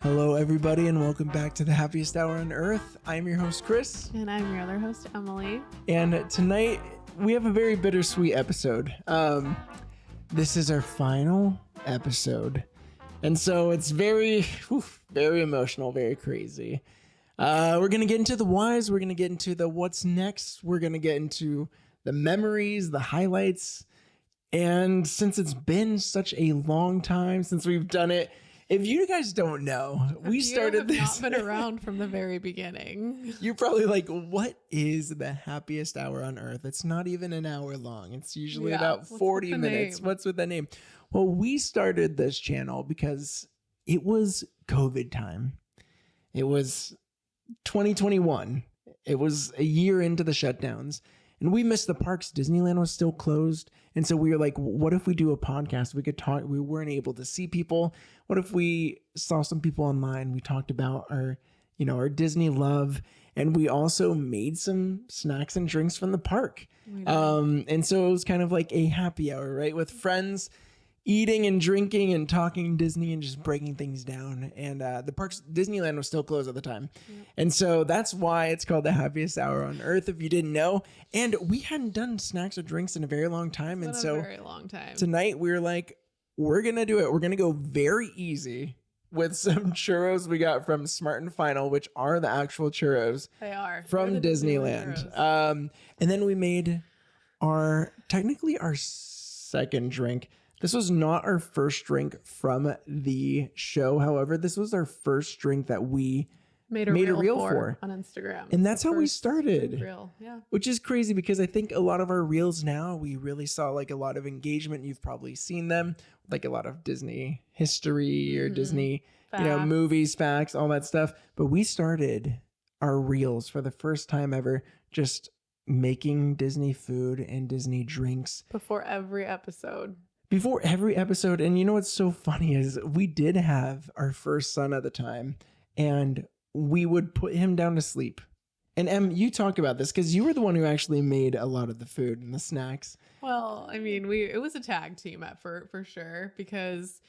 Hello, everybody, and welcome back to the Happiest Hour on Earth. I'm your host, Chris. And I'm your other host, Emily. And tonight, we have a very bittersweet episode. This is our final episode. And so it's very emotional, very crazy. We're going to get into the whys. We're going to get into the what's next. We're going to get into the memories, the highlights. And since it's been such a long time since we've done it, if you guys don't know, we started this. Not been around from the very beginning. You're probably like, what is the happiest hour on earth? It's not even an hour long. It's usually about 40 minutes. Name? What's with the name? Well, we started this channel because it was COVID time. It was 2021. It was a year into the shutdowns. And we missed the parks. Disneyland was still closed. And so we were like, what if we do a podcast? We could talk. We weren't able to see people. What if we saw some people online? We talked about our Disney love. And we also made some snacks and drinks from the park. And so it was kind of like a happy hour, right? With friends eating and drinking and talking Disney and just breaking things down. And the parks, Disneyland was still closed at the time. Yep. And so that's why it's called the happiest hour on earth, if you didn't know. And we hadn't done snacks or drinks in a very long time. And so very long time. Tonight we were like, we're going to do it. We're going to go very easy with some churros we got from Smart and Final, which are the actual churros. They are. From Disneyland. And then we made technically our second drink. This was not our first drink from the show. However, this was our first drink that we made a reel for on Instagram. And that's how we started. Reel. Yeah. Which is crazy because I think a lot of our reels now, we really saw like a lot of engagement. You've probably seen them, like a lot of Disney history or Disney, movies, facts, all that stuff. But we started our reels for the first time ever, just making Disney food and Disney drinks. Before every episode. And you know what's so funny is we did have our first son at the time, and we would put him down to sleep. And Em, you talk about this because you were the one who actually made a lot of the food and the snacks. Well, I mean, it was a tag team effort for sure because,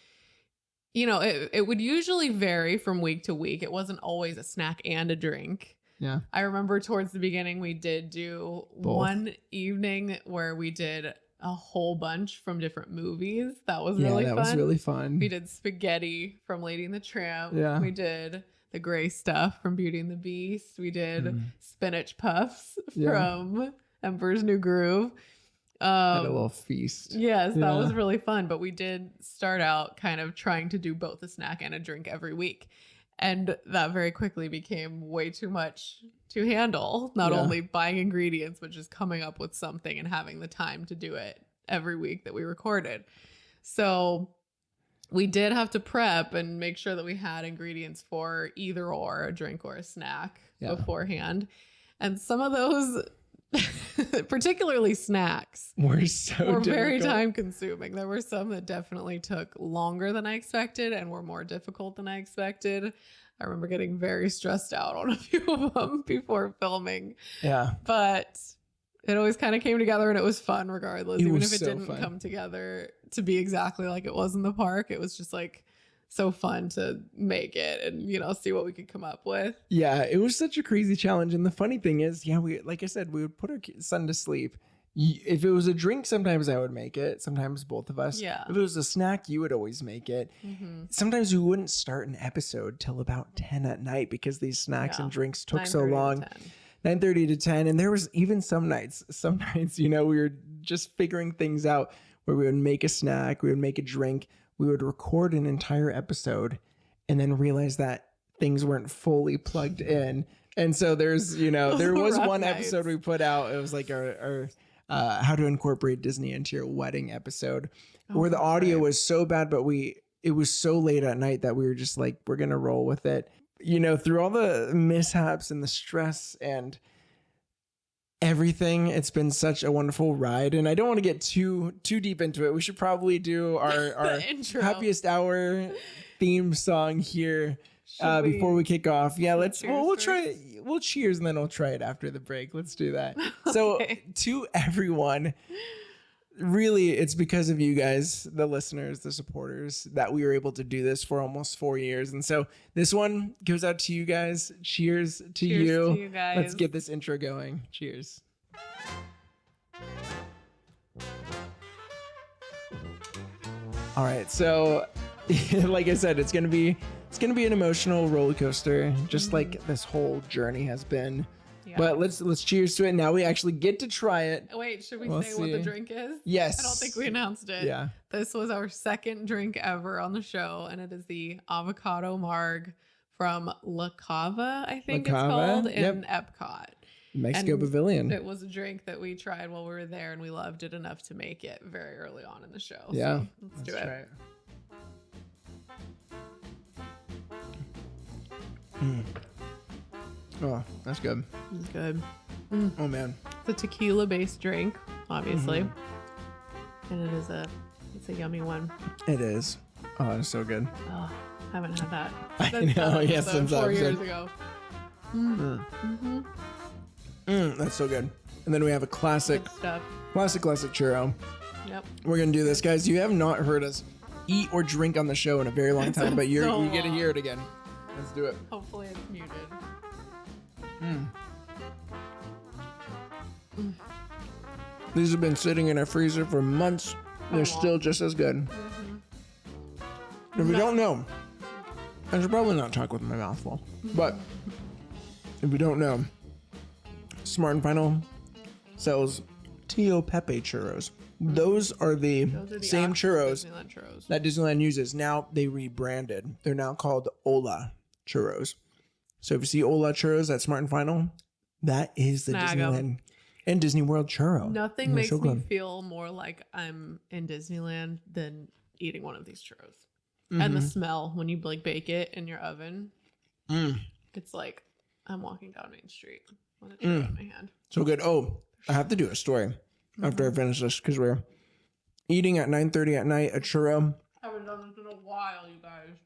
it would usually vary from week to week. It wasn't always a snack and a drink. Yeah. I remember towards the beginning, we did do both. One evening where we did a whole bunch from different movies. That was really fun. That was really fun. We did spaghetti from Lady and the Tramp. Yeah. We did the gray stuff from Beauty and the Beast. We did spinach puffs from Emperor's New Groove. Had a little feast. Yes, that was really fun. But we did start out kind of trying to do both a snack and a drink every week. And that very quickly became way too much to handle. Not only buying ingredients, but just coming up with something and having the time to do it every week that we recorded. So we did have to prep and make sure that we had ingredients for either or, a drink or a snack beforehand. And some of those, particularly snacks, were very time consuming. There were some that definitely took longer than I expected and were more difficult than I expected. I remember getting very stressed out on a few of them before filming. Yeah. But it always kind of came together and it was fun regardless. Even if it didn't come together to be exactly like it was in the park, it was just like so fun to make it and, see what we could come up with. Yeah, it was such a crazy challenge. And the funny thing is, we, like I said, we would put our son to sleep. If it was a drink, sometimes I would make it. Sometimes both of us. Yeah. If it was a snack, you would always make it. Mm-hmm. Sometimes we wouldn't start an episode till about 10 at night because these snacks and drinks took so long. 9:30 to 10. And there was even some nights, we were just figuring things out where we would make a snack, we would make a drink, we would record an entire episode and then realize that things weren't fully plugged in. And so there's, there was one episode we put out. It was like our how to incorporate Disney into your wedding episode where the audio was so bad, but it was so late at night that we were just like, we're going to roll with it. Through all the mishaps and the stress and everything, it's been such a wonderful ride. And I don't want to get too deep into it. We should probably do our happiest hour theme song here before we kick off. Yeah, we'll try it. We'll cheers and then we'll try it after the break. Let's do that. So to everyone, really, it's because of you guys, the listeners, the supporters, that we were able to do this for almost 4 years. And so this one goes out to you guys. Cheers to you. To you guys. Let's get this intro going. Cheers. All right. So like I said, it's going to be an emotional roller coaster, just like this whole journey has been. Yeah. But let's cheers to it. Now we actually get to try it. Wait, should we say what the drink is? Yes. I don't think we announced it. Yeah. This was our second drink ever on the show, and it is the avocado marg from La Cava, I think it's called, in Epcot. Mexico Pavilion. It was a drink that we tried while we were there, and we loved it enough to make it very early on in the show. Yeah. So let's do it. Try it. Oh, that's good. It's good. Oh man, it's a tequila-based drink, obviously, and it's a yummy one. It is. Oh, it's so good. Oh, I haven't had that. I know. Yes, since 4 years ago. That's so good. And then we have a classic churro. Yep. We're gonna do this, guys. You have not heard us eat or drink on the show in a very long time, but you get to hear it again. Let's do it. Hopefully it's muted. These have been sitting in our freezer for months. They're still just as good. If you don't know, I should probably not talk with my mouth full, but if you don't know, Smart and Final sells Tio Pepe churros. Those are the same churros that Disneyland uses. Now they rebranded. They're now called Ola churros. So if you see Ola churros at Smart and Final, that is the Disneyland and Disney World churro. Nothing makes me feel more like I'm in Disneyland than eating one of these churros. And the smell when you like bake it in your oven. It's like I'm walking down Main Street with a churro in my hand. So good. Oh, I have to do a story after I finish this because we're eating at 9:30 at night a churro. I haven't done this in a while, you guys.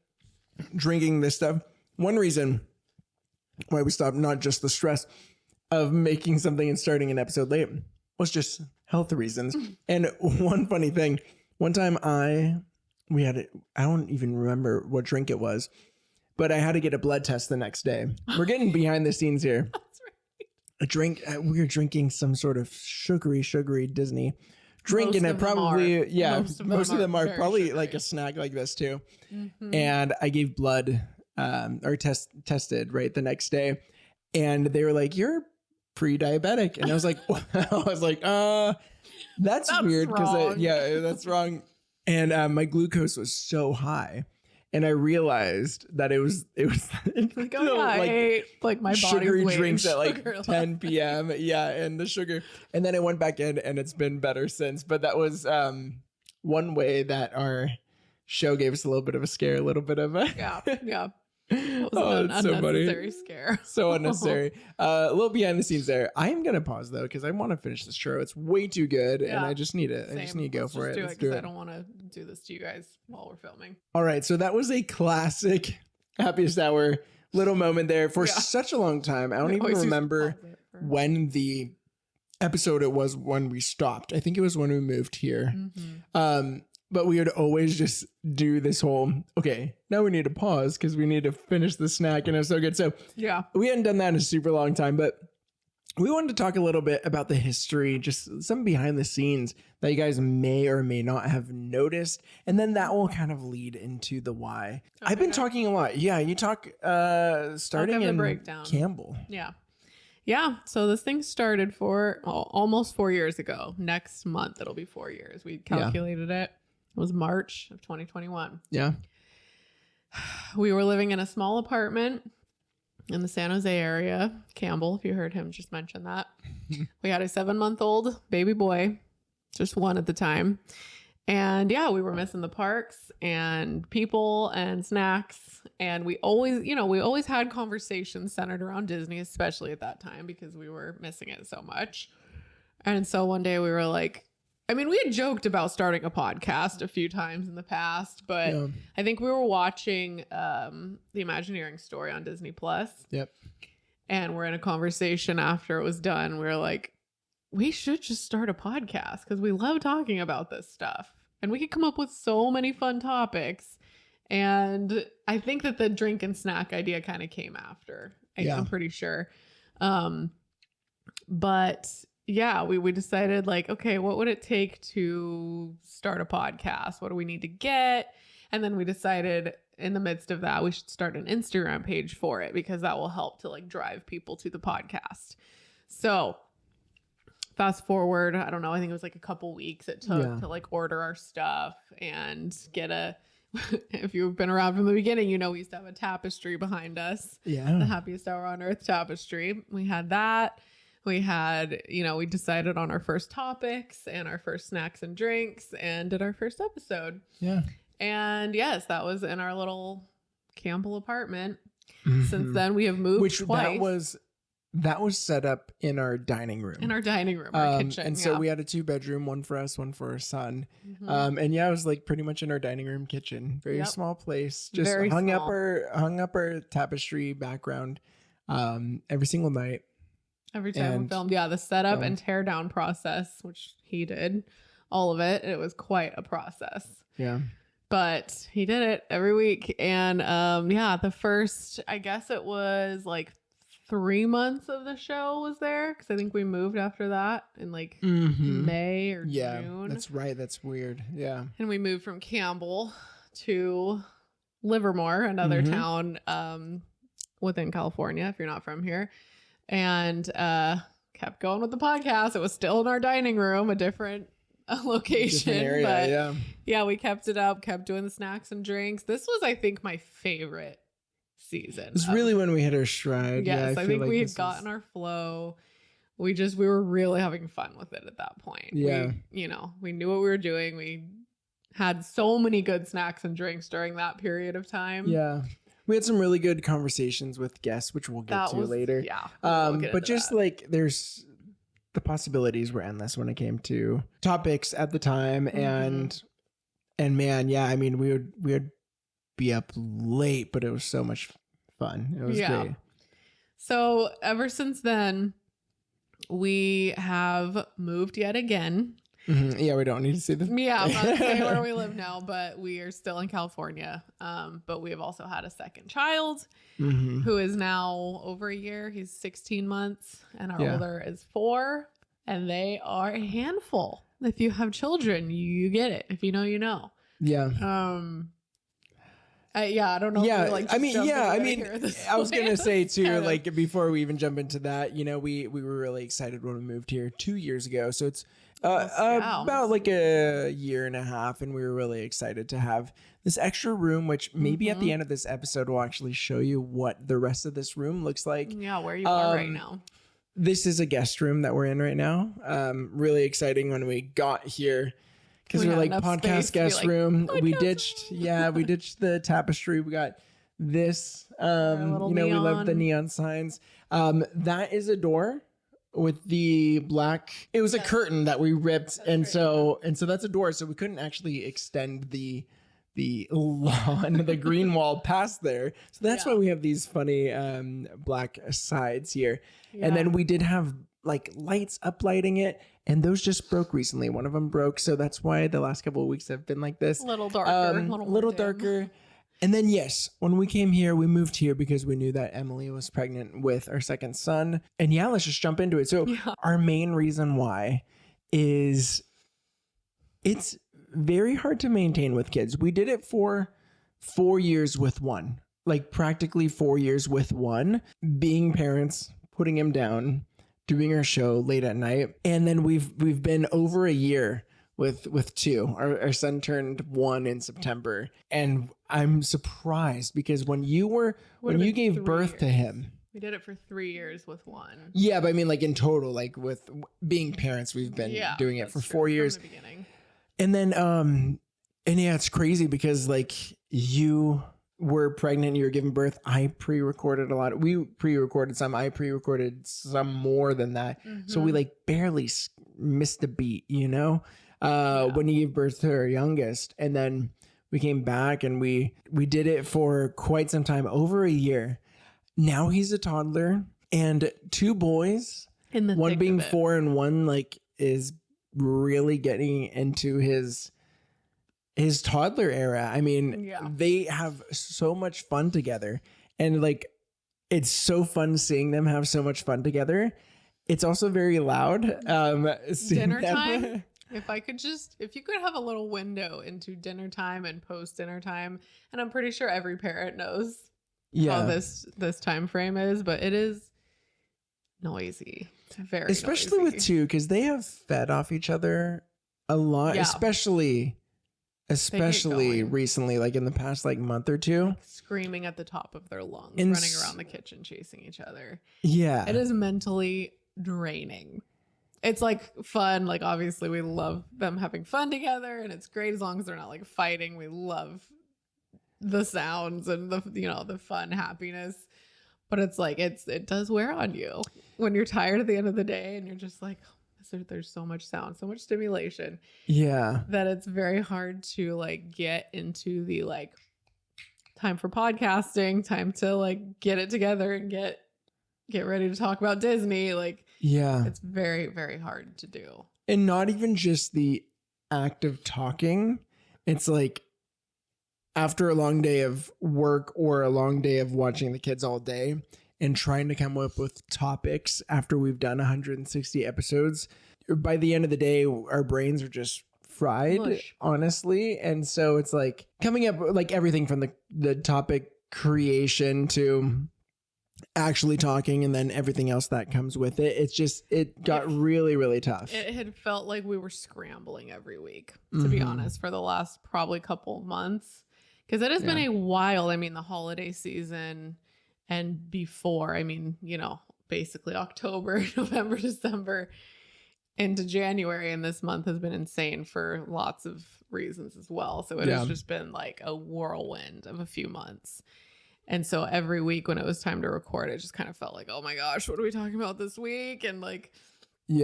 Drinking this stuff. One reason why we stopped, not just the stress of making something and starting an episode late, was just health reasons. And one funny thing, one time I don't even remember what drink it was, but I had to get a blood test the next day. We're getting behind the scenes here. That's right. We were drinking some sort of sugary Disney drink, and it probably, most of them are probably sugary. Like a snack like this too. And I gave blood or tested right the next day, and they were like, "You're pre-diabetic," and I was like, that's weird because that's wrong. And my glucose was so high, and I realized that it was like, I ate like my sugary body's drinks at like sugar 10 p.m. And the sugar, and then I went back in, and it's been better since. But that was one way that our show gave us a little bit of a scare, a little bit of a yeah. It was an unnecessary scare. So unnecessary. A little behind the scenes there. I am gonna pause though because I want to finish this churro. It's way too good, and I just need it. Same. I just need to go for it. Let's do it. I don't want to do this to you guys while we're filming. All right, so that was a classic Happiest Hour little moment there for such a long time. I don't even remember when the episode it was when we stopped. I think it was when we moved here. But we would always just do this whole, okay, now we need to pause because we need to finish the snack, and it was so good. So we hadn't done that in a super long time, but we wanted to talk a little bit about the history, just some behind the scenes that you guys may or may not have noticed. And then that will kind of lead into the why. Okay. I've been talking a lot. Yeah, you talk starting in breakdown. Campbell. Yeah. So this thing started almost 4 years ago. Next month, it'll be 4 years. We calculated it. It was March of 2021. Yeah. We were living in a small apartment in the San Jose area. Campbell, if you heard him just mention that. We had a 7-month-old baby boy, just one at the time. And we were missing the parks and people and snacks. And we always had conversations centered around Disney, especially at that time because we were missing it so much. And so one day we were like, we had joked about starting a podcast a few times in the past, but I think we were watching the Imagineering story on Disney Plus. Yep. And we're in a conversation after it was done. We were like, we should just start a podcast because we love talking about this stuff. And we could come up with so many fun topics. And I think that the drink and snack idea kind of came after. I'm pretty sure. But yeah, we decided like, okay, what would it take to start a podcast? What do we need to get? And then we decided in the midst of that, we should start an Instagram page for it because that will help to like drive people to the podcast. So fast forward, I don't know, I think it was like a couple weeks it took to like order our stuff and get if you've been around from the beginning, you know, we used to have a tapestry behind us. Yeah. The Happiest Hour on Earth tapestry. We had that. We had, you know, we decided on our first topics and our first snacks and drinks and did our first episode. Yeah. And yes, that was in our little Campbell apartment. Mm-hmm. Since then we have moved twice. That was set up in our dining room. Our kitchen. And so we had a 2-bedroom, one for us, one for our son. Mm-hmm. And yeah, it was like pretty much in our dining room kitchen. Very small place. Just hung up our tapestry background every single night. Every time we filmed. Yeah, the setup and tear down process, which he did, all of it. It was quite a process. Yeah. But he did it every week. And the first, I guess it was like 3 months of the show was there because I think we moved after that in like May or June. Yeah, that's right. That's weird. Yeah. And we moved from Campbell to Livermore, another town within California, if you're not from here. And kept going with the podcast. It was still in our dining room, a different location. Different area, but we kept it up, kept doing the snacks and drinks. This was, I think, my favorite season. It's really when we hit our stride. Yes, I think like we had gotten our flow. We were really having fun with it at that point. Yeah. We knew what we were doing. We had so many good snacks and drinks during that period of time. Yeah. We had some really good conversations with guests, which we'll get to later. Yeah. But just like there's the possibilities were endless when it came to topics at the time. And man, yeah, I mean, we would be up late, but it was so much fun. It was great. So ever since then, we have moved yet again. Mm-hmm. Yeah, we don't need to see this. Yeah, I'm not saying where we live now, but we are still in California. But we have also had a second child who is now over a year. He's 16 months and our older is 4. And they are a handful. If you have children, you get it. If you know, you know. Yeah. I don't know. Yeah, I was gonna say too, like before we even jump into that, we were really excited when we moved here 2 years ago. So it's about like a year and a half, and we were really excited to have this extra room, which maybe at the end of this episode will actually show you what the rest of this room looks like. Yeah, where you are right now. This is a guest room that we're in right now. Really exciting when we got here. Because we're like podcast guest room. We ditched the tapestry. We got this. We love the neon signs. That is a door with the black. It was a curtain that we ripped, so that's a door. So we couldn't actually extend the lawn, the green wall past there. So that's why we have these funny black sides here. Yeah. And then we did have like lights uplighting it. And those just broke recently. One of them broke. So that's why the last couple of weeks have been like this. A little darker. Little darker. And then, yes, when we came here, we moved here because we knew that Emily was pregnant with our second son. And yeah, let's just jump into it. So our main reason why is it's very hard to maintain with kids. We did it for 4 years with one, like practically 4 years with one, being parents, putting him down, doing our show late at night. And then we've been over a year with 2. Our son turned 1 in September. And I'm surprised because when you gave birth to him. We did it for 3 years with 1. Yeah, but I mean like in total, like with being parents, we've been doing it for 4 years. From the beginning. And then it's crazy because like you were pregnant, you were giving birth. I pre-recorded a lot. We pre-recorded some. I pre-recorded some more than that. So we like barely missed a beat, when you gave birth to our youngest. And then we came back and we did it for quite some time, over a year. Now he's a toddler and 2 boys. in the one thick being of it. 4 and one like is really getting into his toddler era. I mean, they have so much fun together, and like it's so fun seeing them have so much fun together. It's also very loud. Dinner time. If you could have a little window into dinner time and post dinner time, and I'm pretty sure every parent knows how this time frame is, but it is noisy. Very especially noisy. with 2, because they have fed off each other a lot, especially recently, like in the past like month or 2, like screaming at the top of their lungs, running around the kitchen chasing each other. It is mentally draining. It's like fun, like obviously we love them having fun together, and it's great as long as they're not like fighting. We love the sounds and the fun happiness, but it's like it does wear on you when you're tired at the end of the day and you're just like, there's so much sound, so much stimulation, that it's very hard to like get into the like time for podcasting, time to like get it together and get ready to talk about Disney. Like, it's very, very hard to do. And not even just the act of talking. It's like after a long day of work or a long day of watching the kids all day and trying to come up with topics after we've done 160 episodes, by the end of the day, our brains are just fried, honestly. And so it's like coming up like everything from the topic creation to actually talking, and then everything else that comes with it. It's just, it got really, really tough. It had felt like we were scrambling every week, to be honest, for the last probably couple of months, because it has been a while. I mean, the holiday season and before, I mean, basically October, November, December into January, and this month has been insane for lots of reasons as well. So it has just been like a whirlwind of a few months. And so every week when it was time to record, it just kind of felt like, oh my gosh, what are we talking about this week? And like, we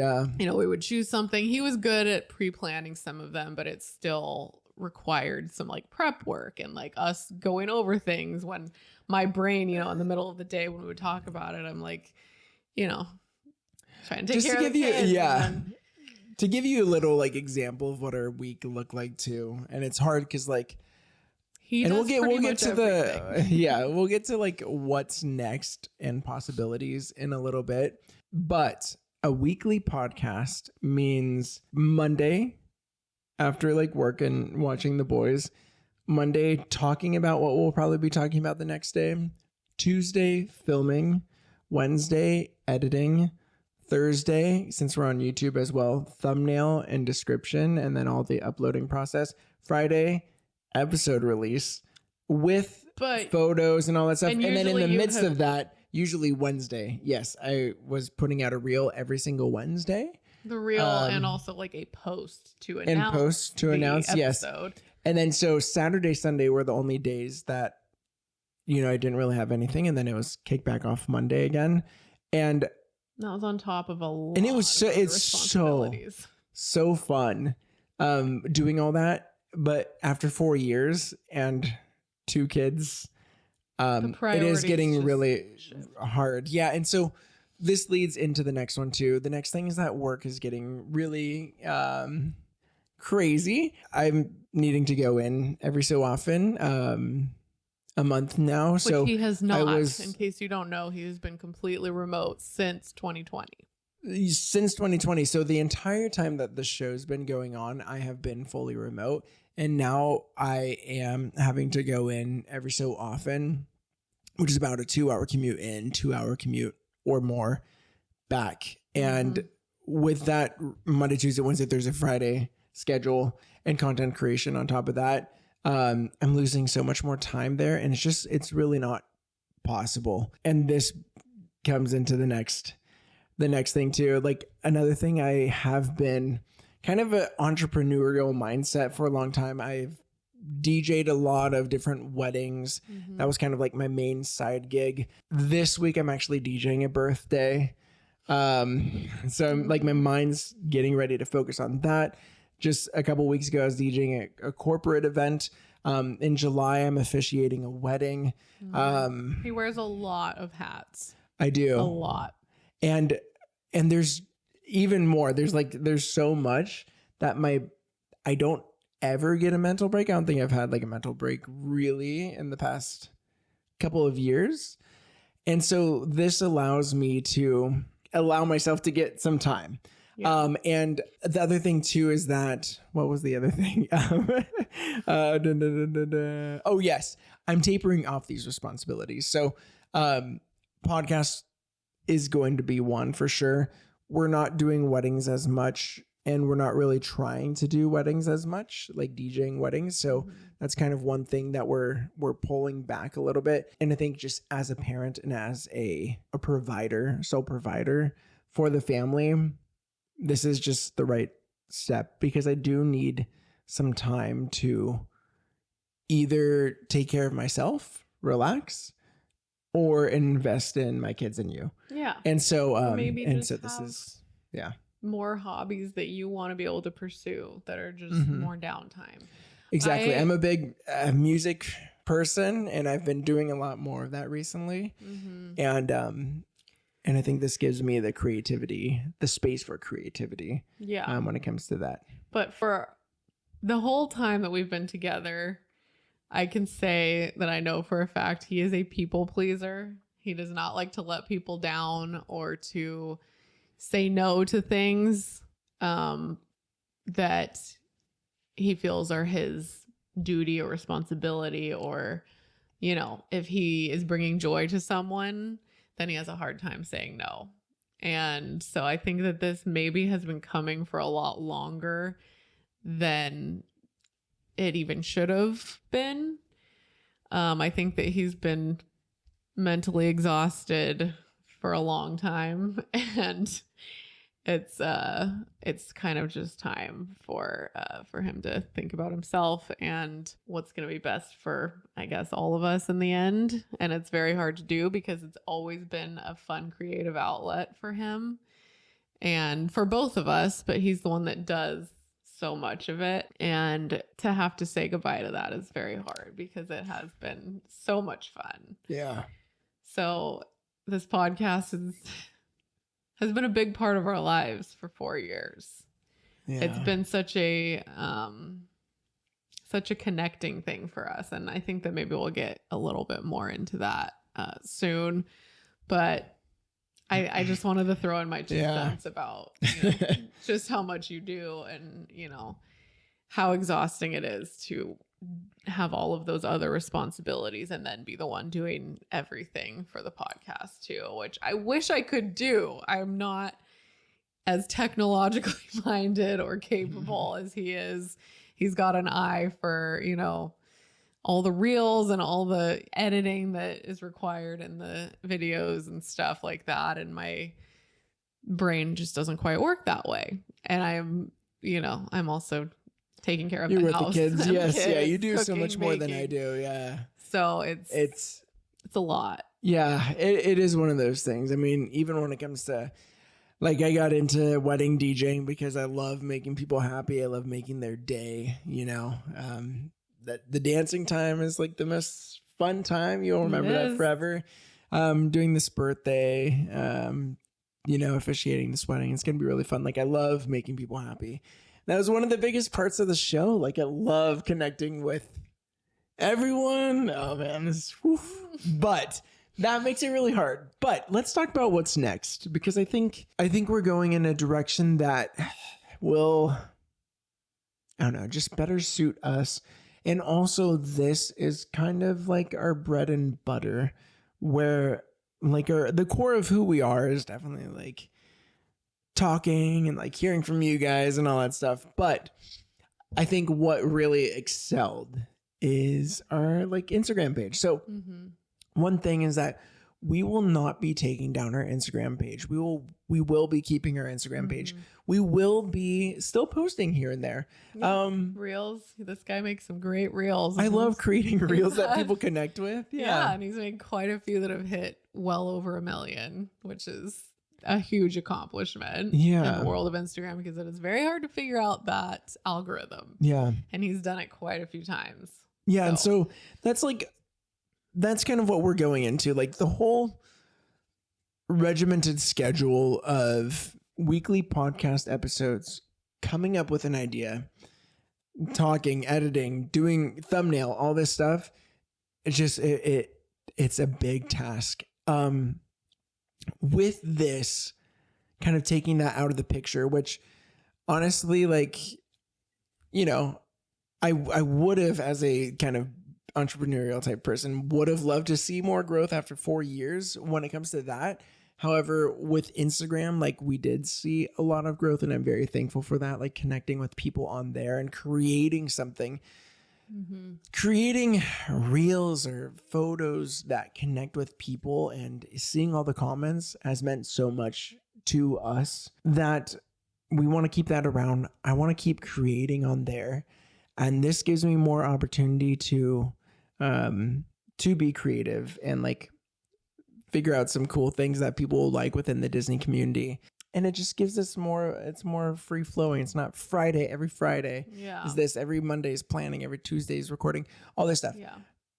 would choose something. He was good at pre-planning some of them, but it still required some like prep work and like us going over things when my brain, in the middle of the day when we would talk about it, I'm like, trying to take care of the kids. To give you a little like example of what our week looked like too. And it's hard because like, we'll get to we'll get to like what's next and possibilities in a little bit. But a weekly podcast means Monday after like work and watching the boys, Monday talking about what we'll probably be talking about the next day, Tuesday filming, Wednesday editing, Thursday, since we're on YouTube as well, thumbnail and description, and then all the uploading process, Friday episode release with photos and all that stuff. And then in the midst of that, usually Wednesday. Yes, I was putting out a reel every single Wednesday. The reel and also like a post to announce. Yes. And then so Saturday, Sunday were the only days that, I didn't really have anything. And then it was kick back off Monday again. And that was on top of a lot. And it was so fun doing all that. But after 4 years and 2 kids, it is getting really hard. Yeah. And so this leads into the next one too. The next thing is that work is getting really crazy. I'm needing to go in every so often, a month now. Which he has not. In case you don't know, he has been completely remote since 2020. So the entire time that the show's been going on, I have been fully remote. And now I am having to go in every so often, which is about a 2-hour commute in, 2-hour commute or more back. And with that Monday, Tuesday, Wednesday, Thursday, Friday schedule and content creation on top of that, I'm losing so much more time there. And it's really not possible. And this comes into the next thing too. Like another thing, I have been kind of an entrepreneurial mindset for a long time. I've DJ'd a lot of different weddings. That was kind of like my main side gig. This week I'm actually DJing a birthday. So I'm like, my mind's getting ready to focus on that. Just a couple weeks ago, I was DJing a corporate event. In July, I'm officiating a wedding. He wears a lot of hats. I do. A lot. And and there's even more. There's so much that I don't ever get a mental break. I don't think I've had like a mental break really in the past couple of years. And so this allows me to allow myself to get some time. Yeah. And the other thing too is that, what was the other thing? Oh yes, I'm tapering off these responsibilities. So podcast is going to be one for sure. We're not doing weddings as much, and we're not really trying to do weddings as much, like DJing weddings. So that's kind of one thing that we're pulling back a little bit. And I think just as a parent and as a provider, sole provider for the family, this is just the right step, because I do need some time to either take care of myself, relax, or invest in my kids and you. Yeah. And so, maybe and just so this is, yeah. more hobbies that you want to be able to pursue that are just more downtime. Exactly. I'm a big music person, and I've been doing a lot more of that recently. And I think this gives me the creativity, the space for creativity. Yeah. When it comes to that. But for the whole time that we've been together, I can say that I know for a fact he is a people pleaser. He does not like to let people down or to say no to things that he feels are his duty or responsibility, or, you know, if he is bringing joy to someone, then he has a hard time saying no. And so I think that this maybe has been coming for a lot longer than it even should have been. I think that he's been mentally exhausted for a long time, and it's kind of just time for him to think about himself and what's going to be best for, I guess, all of us in the end. And it's very hard to do because it's always been a fun, creative outlet for him and for both of us, but he's the one that does so much of it. And to have to say goodbye to that is very hard because it has been so much fun. Yeah. So this podcast has been a big part of our lives for 4 years. Yeah. It's been such a connecting thing for us. And I think that maybe we'll get a little bit more into that soon. But I just wanted to throw in my 2 cents about just how much you do and, how exhausting it is to have all of those other responsibilities and then be the one doing everything for the podcast too, which I wish I could do. I'm not as technologically minded or capable as he is. He's got an eye for, all the reels and all the editing that is required in the videos and stuff like that. And my brain just doesn't quite work that way. And I'm also taking care of the house. You're with the kids. Yes. Kids, yeah. You do so much more than I do. Yeah. So it's a lot. Yeah. It is one of those things. I mean, even when it comes to, like, I got into wedding DJing because I love making people happy. I love making their day, that the dancing time is like the most fun time. You'll remember that forever. Doing this birthday, officiating this wedding. It's going to be really fun. Like, I love making people happy. That was one of the biggest parts of the show. Like, I love connecting with everyone. Oh man, but that makes it really hard. But let's talk about what's next, because I think we're going in a direction that will, I don't know, just better suit us. And also this is kind of like our bread and butter, where like the core of who we are is definitely like talking and like hearing from you guys and all that stuff. But I think what really excelled is our like Instagram page. So one thing is that we will not be taking down our Instagram page. We will be keeping our Instagram page. We will be still posting here and there. Yeah. Reels. This guy makes some great reels. I love creating reels that people connect with. Yeah. And he's made quite a few that have hit well over 1 million, which is a huge accomplishment in the world of Instagram, because it is very hard to figure out that algorithm. Yeah. And he's done it quite a few times. Yeah. And so that's kind of what we're going into. Like the whole regimented schedule of weekly podcast episodes, coming up with an idea, talking, editing, doing thumbnail, all this stuff. It's just, it's a big task. With this kind of taking that out of the picture, which honestly, like, you know, I would have, as a kind of entrepreneurial type person, would have loved to see more growth after 4 years when it comes to that. However, with Instagram, like, we did see a lot of growth, and I'm very thankful for that, like connecting with people on there and creating something. Creating reels or photos that connect with people and seeing all the comments has meant so much to us that we want to keep that around. I want to keep creating on there, and this gives me more opportunity to be creative and like figure out some cool things that people like within the Disney community. And it just gives us more, it's more free flowing. It's not Friday, every Friday is this, every Monday is planning, every Tuesday is recording, all this stuff. Yeah.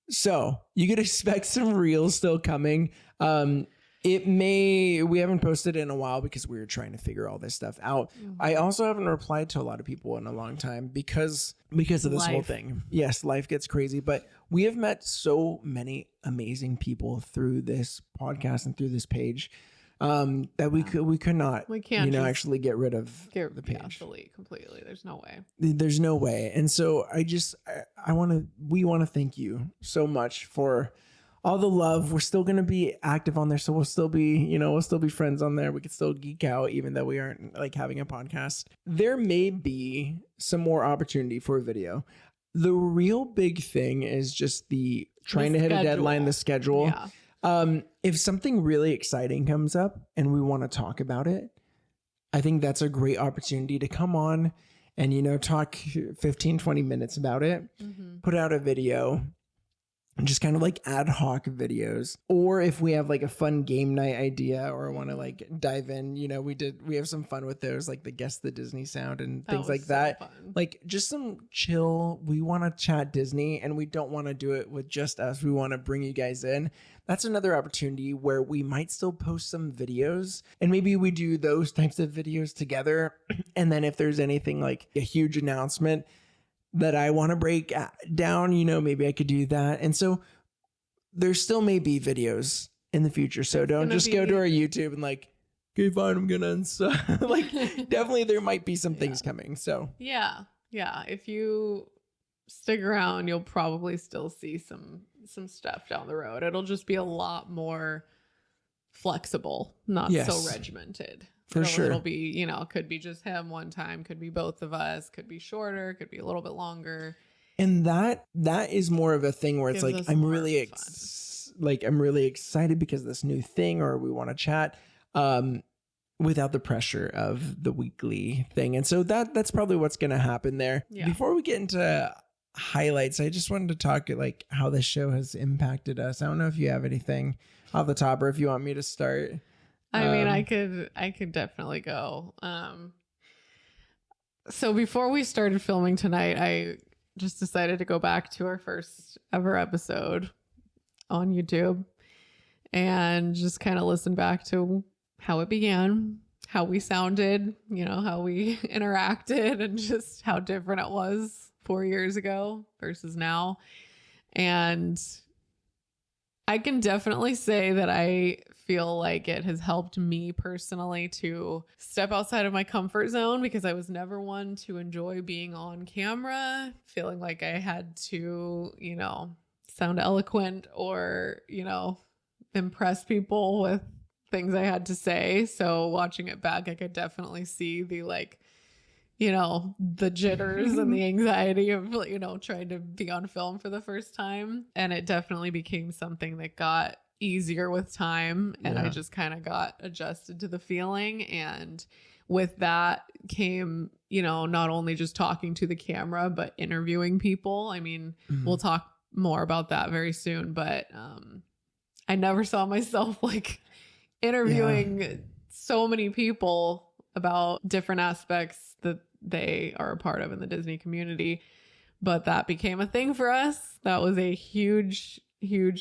So you could expect some reels still coming. We haven't posted in a while because we were trying to figure all this stuff out. I also haven't replied to a lot of people in a long time because of this whole thing. Yes, life gets crazy, but we have met so many amazing people through this podcast and through this page. That we can't actually get rid of the page. Completely. There's no way. There's no way. And so we want to thank you so much for all the love. We're still going to be active on there. So we'll still be friends on there. We can still geek out even though we aren't like having a podcast. There may be some more opportunity for a video. The real big thing is just trying to hit a deadline, the schedule. Yeah. If something really exciting comes up and we want to talk about it, I think that's a great opportunity to come on and, talk 15, 20 minutes about it, put out a video, and just kind of like ad hoc videos. Or if we have like a fun game night idea or want to like dive in, we have some fun with those, like the Guess the Disney sound and things like that. Fun. Like just some chill. We want to chat Disney and we don't want to do it with just us. We want to bring you guys in. That's another opportunity where we might still post some videos and maybe we do those types of videos together. And then if there's anything like a huge announcement that I want to break down, maybe I could do that. And so there still may be videos in the future. So don't just go to our YouTube and like, okay, fine, I'm going to unsub. Like definitely there might be some things coming. So yeah. If you stick around, you'll probably still see some stuff down the road. It'll just be a lot more flexible, not so regimented. For sure. It'll be, could be just him one time, could be both of us, could be shorter, could be a little bit longer. And that is more of a thing where it's like, I'm really excited because of this new thing, or we want to chat without the pressure of the weekly thing. And so that's probably what's going to happen there. Yeah. Before we get into highlights, I just wanted to talk like how this show has impacted us. I don't know if you have anything off the top or if you want me to start. I mean, I could definitely go. So before we started filming tonight, I just decided to go back to our first ever episode on YouTube and just kind of listen back to how it began, how we sounded, how we interacted, and just how different it was 4 years ago versus now. And I can definitely say that I feel like it has helped me personally to step outside of my comfort zone, because I was never one to enjoy being on camera, feeling like I had to, sound eloquent or, impress people with things I had to say. So watching it back, I could definitely see the the jitters and the anxiety of, trying to be on film for the first time. And it definitely became something that got easier with time. And I just kind of got adjusted to the feeling. And with that came, not only just talking to the camera, but interviewing people. I mean, we'll talk more about that very soon, but I never saw myself like interviewing so many people about different aspects that they are a part of in the Disney community. But that became a thing for us. That was a huge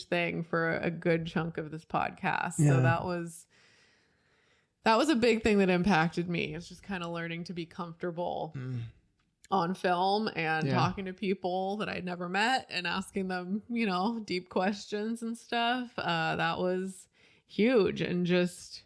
thing for a good chunk of this podcast. So that was that was a big thing that impacted me. It's just kind of learning to be comfortable on film and talking to people that I'd never met and asking them, you know, deep questions and stuff. That was huge. And just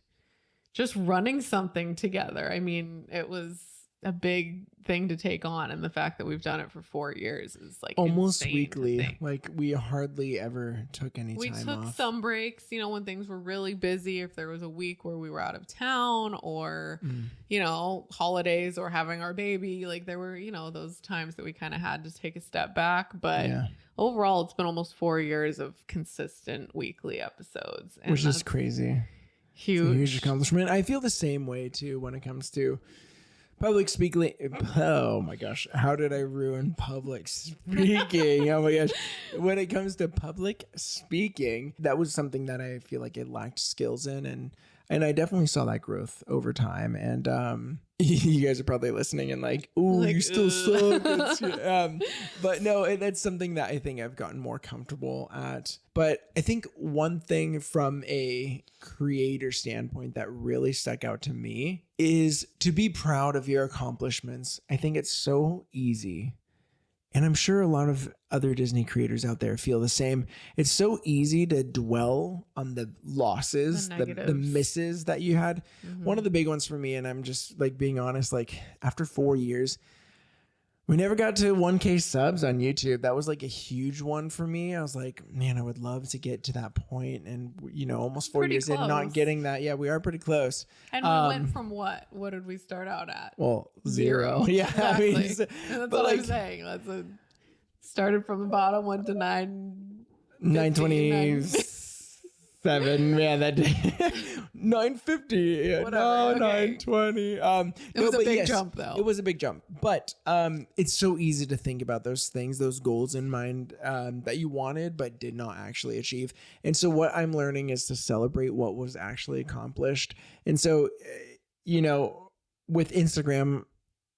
running something together. I mean, it was a big thing to take on, and the fact that we've done it for 4 years is like almost weekly. Like we hardly ever took any time off. We took some breaks, you know, when things were really busy, if there was a week where we were out of town or you know, holidays or having our baby, like there were, you know, those times that we kind of had to take a step back. But overall, it's been almost 4 years of consistent weekly episodes, which is crazy. Huge accomplishment. I feel the same way too when it comes to public speaking. Oh my gosh. How did I ruin public speaking? Oh my gosh. When it comes to public speaking, that was something that I feel like it lacked skills in. And I definitely saw that growth over time. And you guys are probably listening and like, ooh, like, you still suck. But no, that's something that I think I've gotten more comfortable at. But I think one thing from a creator standpoint that really stuck out to me is to be proud of your accomplishments. I think it's so easy. And I'm sure a lot of other Disney creators out there feel the same. It's so easy to dwell on the losses, the misses that you had. One of the big ones for me, and I'm just like being honest, like after 4 years, we never got to 1K subs on YouTube. That was like a huge one for me. I was like, man, I would love to get to that point. And, you know, almost 4 years in, not getting that. Yeah, we are pretty close. And we went from what? What did we start out at? Well, 0. Yeah. Exactly. I mean, that's what I'm saying. Started from the bottom, went to 927. Man, that day. 950. Whatever, no, okay. 920. It was a big jump though. It was a big jump. But it's so easy to think about those things, those goals in mind that you wanted but did not actually achieve. And so what I'm learning is to celebrate what was actually accomplished. And so, you know, with Instagram,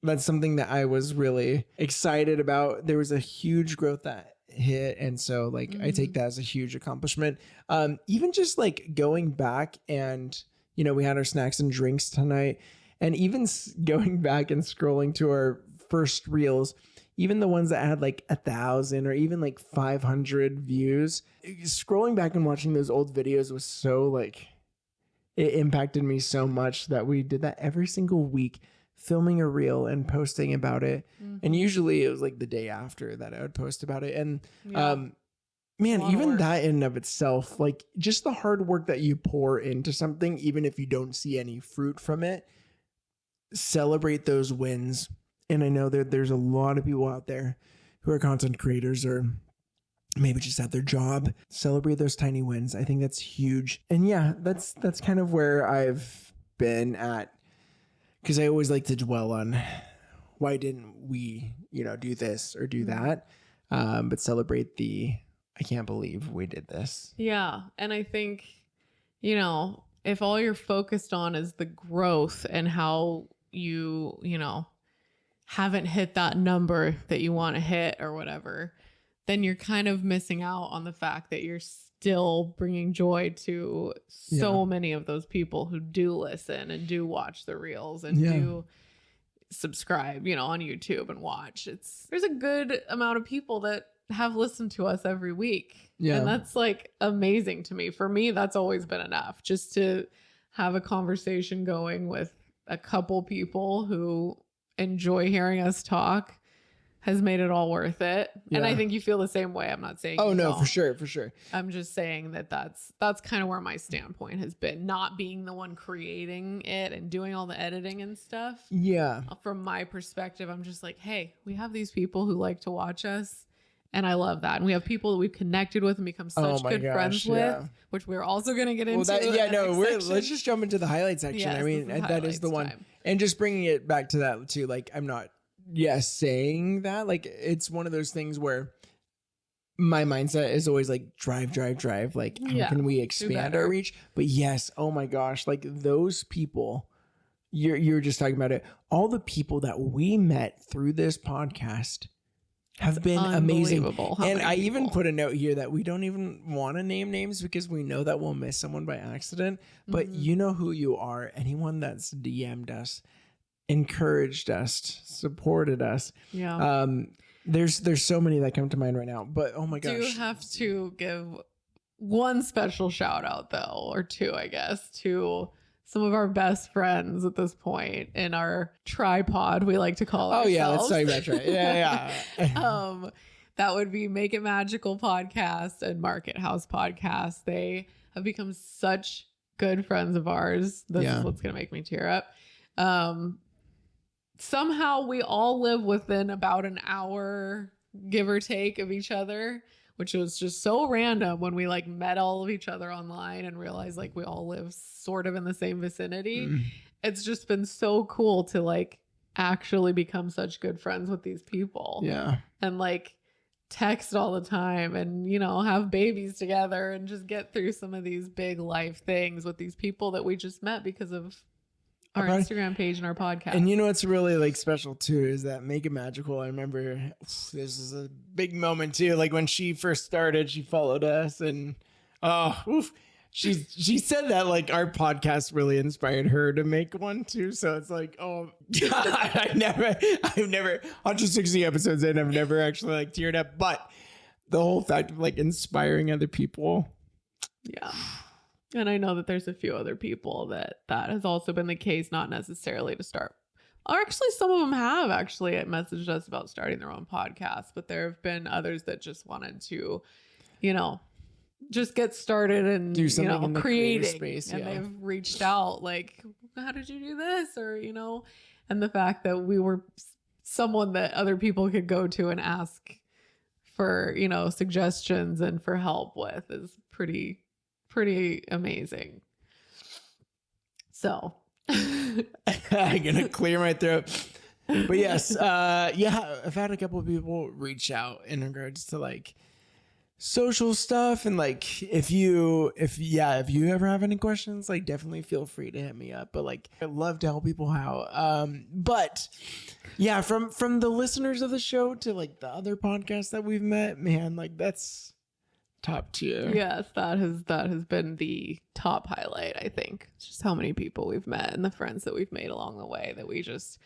that's something that I was really excited about. There was a huge growth that hit. And so like, I take that as a huge accomplishment. Even just like going back and, you know, we had our snacks and drinks tonight, and even going back and scrolling to our first reels, even the ones that had like 1,000 or even like 500 views, scrolling back and watching those old videos was so like, it impacted me so much that we did that every single week, filming a reel and posting about it. And usually it was like the day after that I would post about it. And man, even that in and of itself, like just the hard work that you pour into something, even if you don't see any fruit from it, celebrate those wins. And I know that there's a lot of people out there who are content creators or maybe just at their job. Celebrate those tiny wins. I think that's huge. And yeah, that's kind of where I've been at. Because I always like to dwell on why didn't we, you know, do this or do that, but celebrate I can't believe we did this. Yeah. And I think, you know, if all you're focused on is the growth and how you know, haven't hit that number that you want to hit or whatever, then you're kind of missing out on the fact that you're still bringing joy to so many of those people who do listen and do watch the reels and do subscribe, you know, on YouTube and watch. There's a good amount of people that have listened to us every week. Yeah. And that's like amazing to me. For me, that's always been enough, just to have a conversation going with a couple people who enjoy hearing us talk has made it all worth it. Yeah. And I think you feel the same way. I'm not saying no, for sure. I'm just saying that's kind of where my standpoint has been, not being the one creating it and doing all the editing and stuff. Yeah. From my perspective, I'm just like, hey, we have these people who like to watch us, and I love that. And we have people that we've connected with and become such good friends with, which we're also going to get into. Let's just jump into the highlight section. Yes, I mean, that is the one. Time. And just bringing it back to that too, like I'm not saying that, like it's one of those things where my mindset is always like drive, like how can we expand our reach? But yes, oh my gosh, like those people, you're just talking about it, all the people that we met through this podcast have been amazing. And I even people. put a note here that we don't even want to name names because we know that we'll miss someone by accident. But you know who you are. Anyone that's DM'd us, encouraged us, supported us. Yeah. There's so many that come to mind right now. But oh my gosh. Do have to give one special shout out though, or two, I guess, to some of our best friends at this point in our tripod, we like to call it. Oh yeah, let's talk about tripod. Yeah. That would be Make It Magical podcast and Market House podcast. They have become such good friends of ours. This is what's gonna make me tear up. Somehow we all live within about an hour, give or take, of each other, which was just so random when we like met all of each other online and realized like we all live sort of in the same vicinity. It's just been so cool to like actually become such good friends with these people. Yeah. And like text all the time and, you know, have babies together and just get through some of these big life things with these people that we just met because of our Instagram page and our podcast. And you know what's really like special too is that Make It Magical. I remember this is a big moment too. Like when she first started, she followed us and she said that like our podcast really inspired her to make one too. So it's like, oh God, I've never 160 episodes in, I've never actually like teared up. But the whole fact of like inspiring other people. Yeah. And I know that there's a few other people that has also been the case, not necessarily to start. Or actually, some of them have actually messaged us about starting their own podcast, but there have been others that just wanted to, you know, just get started and do something in the creating space. And they've reached out like, how did you do this? Or, you know, and the fact that we were someone that other people could go to and ask for, you know, suggestions and for help with is pretty amazing. So I'm gonna clear my throat. But yes, I've had a couple of people reach out in regards to like social stuff and like if you ever have any questions, like definitely feel free to hit me up. But like I love to help people out. But yeah, from the listeners of the show to like the other podcasts that we've met, man, like that's top tier. Yes, that has been the top highlight, I think. It's just how many people we've met and the friends that we've made along the way that we just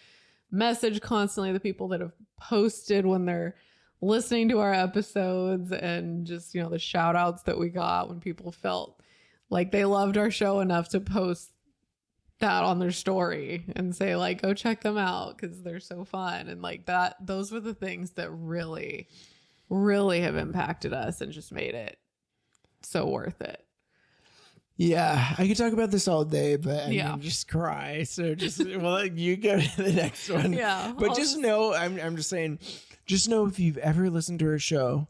message constantly, the people that have posted when they're listening to our episodes, and just, you know, the shout outs that we got when people felt like they loved our show enough to post that on their story and say like, go check them out because they're so fun. And like that, those were the things that really have impacted us and just made it so worth it. Yeah, I could talk about this all day, but I'm just cry. So just you go to the next one. Yeah, but know, I'm just saying, just know if you've ever listened to our show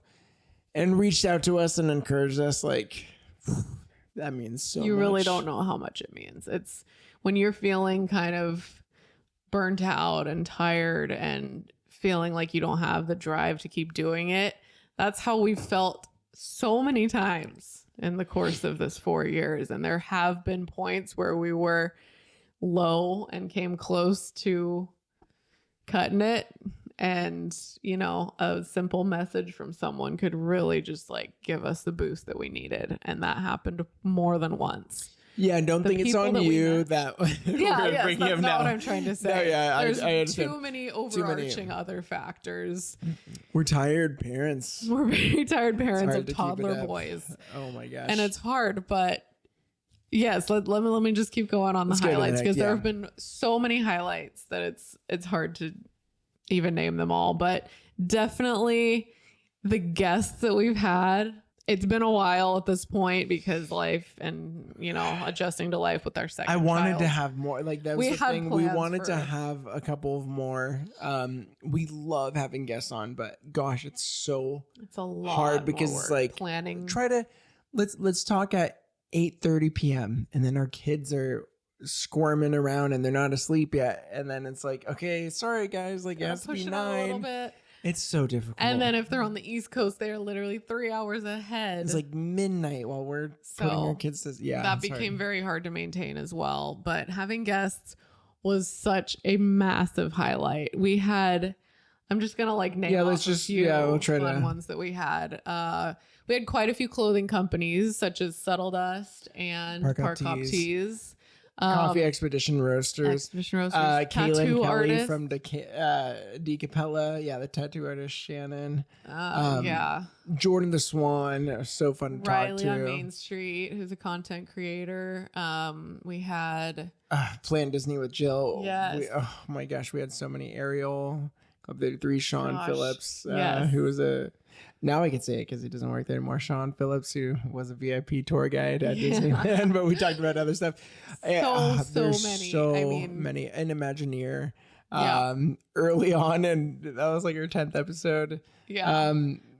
and reached out to us and encouraged us, like that means so much. You really don't know how much it means. It's when you're feeling kind of burnt out and tired and feeling like you don't have the drive to keep doing it. That's how we felt so many times in the course of this 4 years. And there have been points where we were low and came close to cutting it. And, you know, a simple message from someone could really just like give us the boost that we needed. And that happened more than once. Yeah, and don't think it's on you that we're bringing that's him not now. what I'm trying to say. No, yeah, there's I understand. too many overarching other factors. We're tired parents. We're very tired parents of toddler boys. Oh my gosh. And it's hard, but yes, let me just keep going on the highlights because there have been so many highlights that it's hard to even name them all, but definitely the guests that we've had. It's been a while at this point because life and, you know, adjusting to life with our second I wanted child. to have more. Like that was the thing. We wanted to have a couple of more. We love having guests on, but gosh, it's a lot hard because it's like planning. Let's talk at 8:30 p.m. and then our kids are squirming around and they're not asleep yet, and then it's like, okay, sorry guys, like it has to be 9. A little bit. It's so difficult. And then if they're on the East Coast, they're literally 3 hours ahead. It's like midnight while we're putting our kids to that became very hard to maintain as well. But having guests was such a massive highlight. We had I'm just gonna like name off a few we'll try fun ones that we had. We had quite a few clothing companies such as Subtle Dust and Park Hop Tees. Coffee Expedition Roasters. Kaylin Kelly artist. from DeCapella. Yeah, the tattoo artist Shannon. Jordan the Swan. So fun to Riley talk to. on Main Street, who's a content creator. We had Plan Disney with Jill. Yes. Oh my gosh, we had so many. Ariel, Club 33, Sean Phillips, yes. who was now I can say it because he doesn't work there anymore. Sean Phillips, who was a VIP tour guide at Disneyland, but we talked about other stuff. So many. An Imagineer early on, and that was like our 10th episode. Yeah.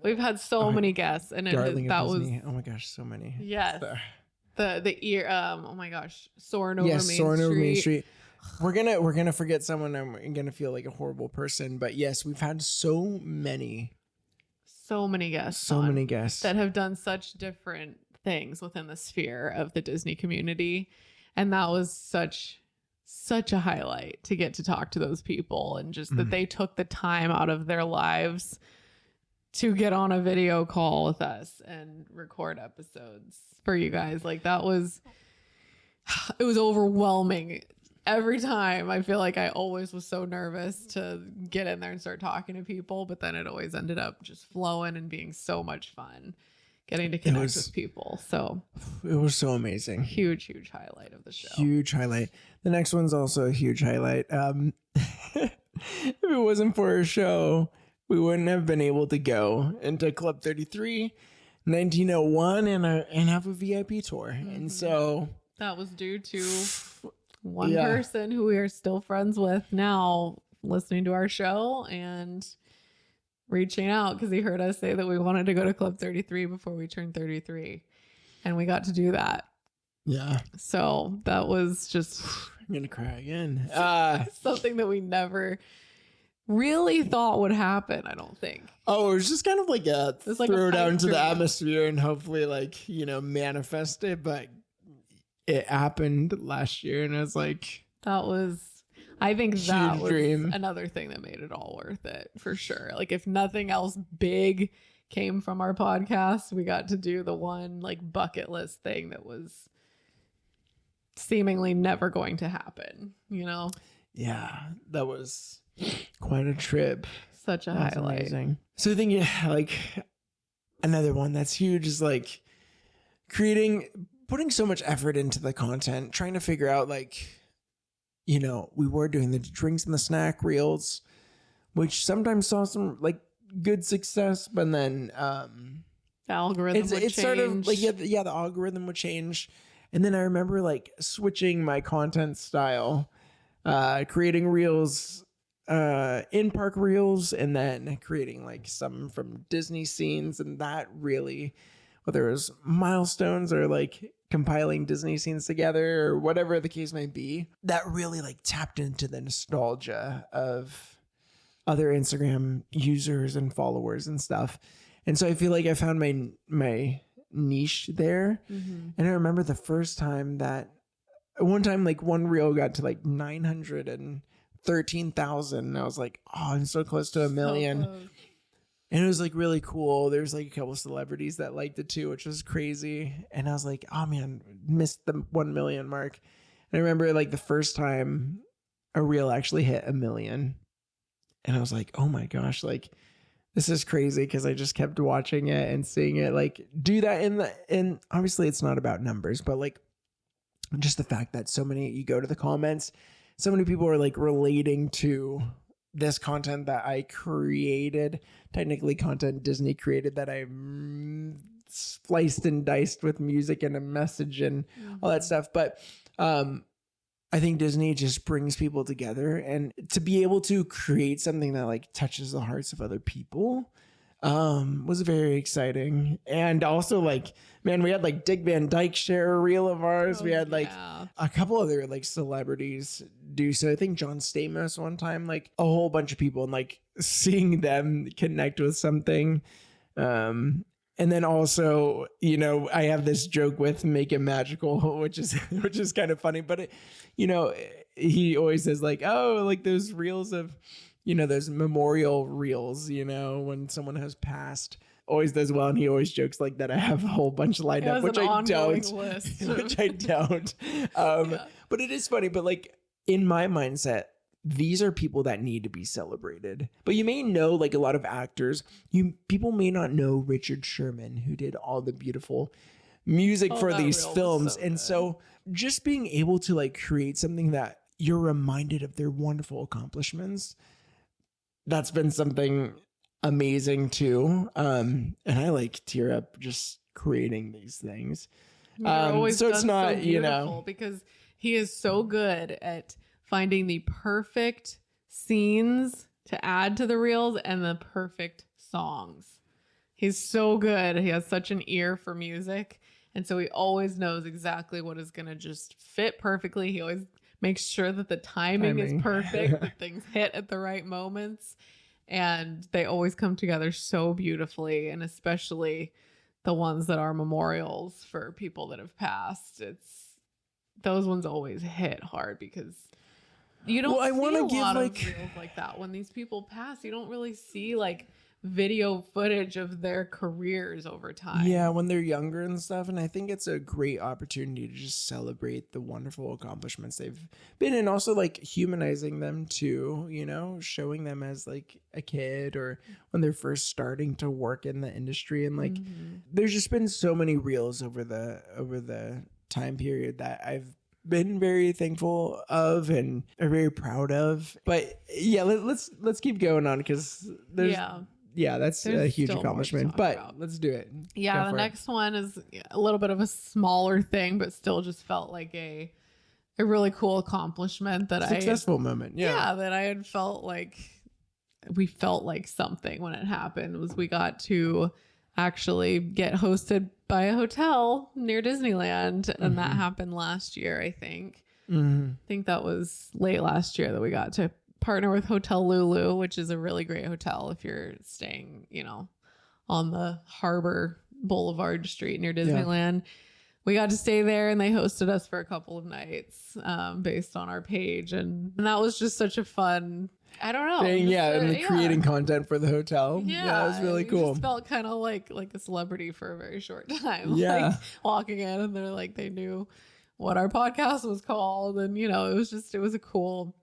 We've had so many guests, and that was oh my gosh, so many. Yes. The ear oh my gosh, Soaring Over Main Street. We're gonna forget someone. I'm gonna feel like a horrible person, but yes, we've had so many guests that have done such different things within the sphere of the Disney community, and that was such a highlight to get to talk to those people, and just that they took the time out of their lives to get on a video call with us and record episodes for you guys. Like it was overwhelming. Every time I feel like I always was so nervous to get in there and start talking to people, but then it always ended up just flowing and being so much fun getting to connect with people. So it was so amazing. Huge highlight of the show. Huge highlight. The next one's also a huge highlight. If it wasn't for our show, we wouldn't have been able to go into Club 33, 1901 and have a VIP tour. And so that was due to one person who we are still friends with now listening to our show and reaching out because he heard us say that we wanted to go to Club 33 before we turned 33, and we got to do that. Yeah. So that was just I'm gonna cry again. Something that we never really thought would happen, I don't think. Oh, it was just kind of like throw it out into the atmosphere and hopefully manifest it, but it happened last year, and I was like, I think that was another thing that made it all worth it for sure. Like if nothing else big came from our podcast, we got to do the one like bucket list thing that was seemingly never going to happen, Yeah, that was quite a trip. Such a highlight. Amazing. So I think like another one that's huge is like putting so much effort into the content, trying to figure out we were doing the drinks and the snack reels, which sometimes saw some like good success, but then the algorithm would change. Sort of like the algorithm would change. And then I remember like switching my content style, creating reels, in-park reels, and then creating like some from Disney scenes, and that really, whether it was milestones or like compiling Disney scenes together or whatever the case may be, that really like tapped into the nostalgia of other Instagram users and followers and stuff. And so I feel like I found my niche there. Mm-hmm. And I remember the first time that like one reel got to like 913,000. And I was like, oh, I'm so close to 1 million. So and it was like really cool. There's like a couple of celebrities that liked it too, which was crazy. And I was like, oh man, missed the 1 million mark. And I remember like the first time a reel actually hit 1 million. And I was like, oh my gosh, like this is crazy, because I just kept watching it and seeing it like do that and obviously it's not about numbers, but like just the fact that you go to the comments, so many people are like relating to this content that I created, technically content Disney created that I spliced and diced with music and a message and all that stuff. But I think Disney just brings people together, and to be able to create something that like touches the hearts of other people was very exciting. And also like, man, we had like Dick Van Dyke share a reel of ours. We had like a couple other like celebrities do so. I think John Stamos one time, like a whole bunch of people, and like seeing them connect with something. And then also, I have this joke with Make It Magical, which is kind of funny, but he always says like, oh, like those reels of those memorial reels, when someone has passed, always does well. And he always jokes like that. I have a whole bunch lined up, which I don't, which I don't. But it is funny. But like in my mindset, these are people that need to be celebrated. But you may know like a lot of actors, people may not know Richard Sherman, who did all the beautiful music for these films. So just being able to like create something that you're reminded of their wonderful accomplishments, that's been something amazing too. And I like tear up just creating these things. So it's not, because he is so good at finding the perfect scenes to add to the reels and the perfect songs. He's so good. He has such an ear for music. And so he always knows exactly what is going to just fit perfectly. He always makes sure that the timing is perfect, that things hit at the right moments. And they always come together so beautifully. And especially the ones that are memorials for people that have passed. Those ones always hit hard because you don't see a lot of reels like that. When these people pass, you don't really see like video footage of their careers over time. Yeah, when they're younger and stuff. And I think it's a great opportunity to just celebrate the wonderful accomplishments they've been in. Also like humanizing them too, showing them as like a kid or when they're first starting to work in the industry. And like there's just been so many reels over the time period that I've been very thankful of and are very proud of. But yeah, let's keep going on because there's that's a huge accomplishment, but let's do it. Yeah, the next one is a little bit of a smaller thing, but still just felt like a really cool accomplishment that successful moment. Yeah, that I had felt like we felt like something when it happened was we got to actually get hosted by a hotel near Disneyland, and that happened last year, I think. I think that was late last year that we got to partner with Hotel Lulu, which is a really great hotel if you're staying, on the Harbor Boulevard Street near Disneyland. We got to stay there and they hosted us for a couple of nights based on our page. And that was just such a fun, I don't know. Thing, creating content for the hotel. Yeah, it was really cool. Just felt kind of like a celebrity for a very short time. Yeah. Like walking in and they're like, they knew what our podcast was called. And, it was a cool